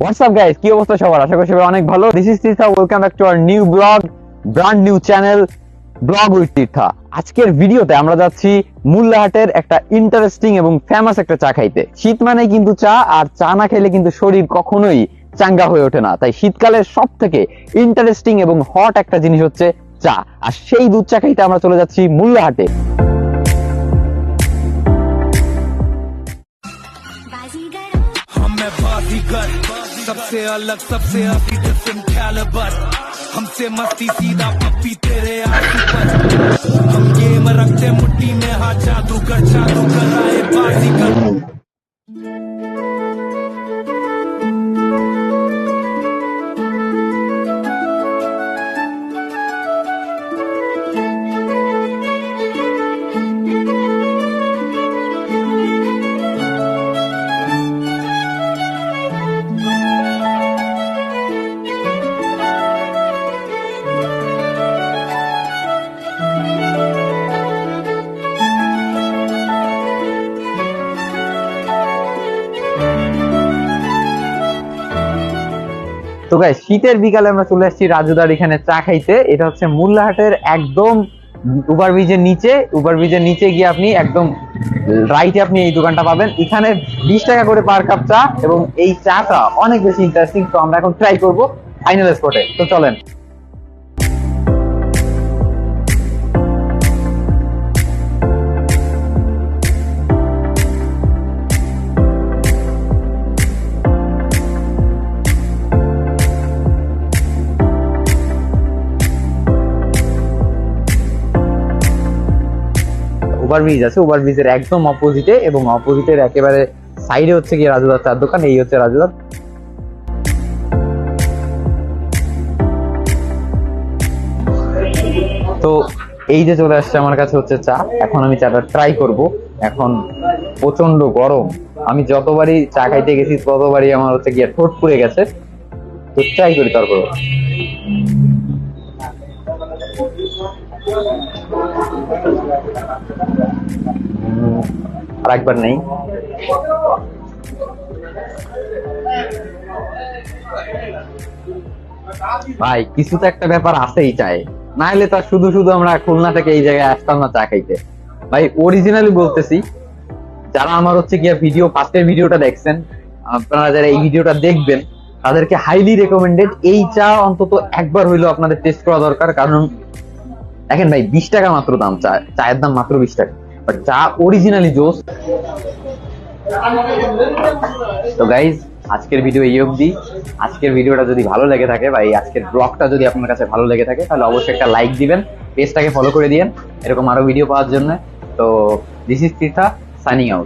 WhatsApp guys, কি অবস্থা সবার? আশা করি সবাই অনেক ভালো। This is Tirtha, welcome back to our new vlog, brand new channel vlog with Tirtha. আজকের ভিডিওতে আমরা যাচ্ছি মুল্লাহাটের একটা ইন্টারেস্টিং এবং ফেমাস একটা চা খাইতে। শীত মানে কিন্তু চা, আর চা না খেলে কিন্তু শরীর কখনোই চাঙ্গা হয়ে ওঠে না। তাই শীতকালের সব থেকে ইন্টারেস্টিং এবং হট একটা জিনিস হচ্ছে চা, আর সেই দুধ চা খাইতে আমরা চলে যাচ্ছি মুল্লাহাটে। सबसे अलग सबसे अभी डिफरेंट कैलिबर हमसे मस्ती सीधा पप्पी तेरे आंसू पर हम गेम रखते मुट्ठी में हाथ जादूगर आए बाजीगर। তো গাইস, শীতের বিকালে আমরা চলে আসছি রাজুদার এখানে চা খাইতে। এটা হচ্ছে মুল্লাহাটের একদম ওভারব্রিজের নিচে গিয়ে আপনি একদম রাইটে আপনি এই দোকানটা পাবেন। এখানে 20 টাকা করে পার কাপ চা, এবং এই চাটা অনেক বেশি ইন্টারেস্টিং। তো আমরা এখন ট্রাই করবো ফাইনাল স্পটে। তো চলেন। ওভারব্রিজ আছে, ওভারব্রিজের একদম অপোজিটে, এবং অপোজিটের একেবারে সাইডে হচ্ছে কি রাজুদার চার দোকান। এই হচ্ছে রাজুদার। তো এই যে চলে আসছে আমার কাছে হচ্ছে চা। এখন আমি চাটা ট্রাই করব। এখন প্রচন্ড গরম, আমি যতবারই চা খাইতে গেছি ততবারই আমার হচ্ছে গিয়ে ঠোঁট পুড়ে গেছে। তো ট্রাই করি তারপর। আরেকবার নেই। ভাই, কিছু তো একটা ব্যাপার আছেই চাই, না হলে তো শুধু শুধু আমরা খুলনা থেকে এই জায়গায় আসতাম না চা খাইতে। ভাই অরিজিনালি বলতেছি, যারা আমার হচ্ছে গিয়ে ফার্স্টের ভিডিওটা দেখছেন, আপনারা যারা এই ভিডিওটা দেখবেন, তাদেরকে হাইলি রেকমেন্ডেড এই চা অন্তত একবার হইলো আপনাদের টেস্ট করা দরকার। কারণ দেখেন ভাই, 20 টাকা মাত্র দাম, চায়ের দাম মাত্র 20 টাকা, বাট চা অরিজিনালি জোস। তো গাইজ, আজকের ভিডিও এই অবধি। আজকের ভিডিওটা যদি ভালো লেগে থাকে, বা এই আজকের ব্লগটা যদি আপনার কাছে ভালো লেগে থাকে, তাহলে অবশ্যই একটা লাইক দিবেন, পেজটাকে ফলো করে দিবেন এরকম আরো ভিডিও পাওয়ার জন্য। তো দিস ইজ তীর্থা, সাইনিং আউট।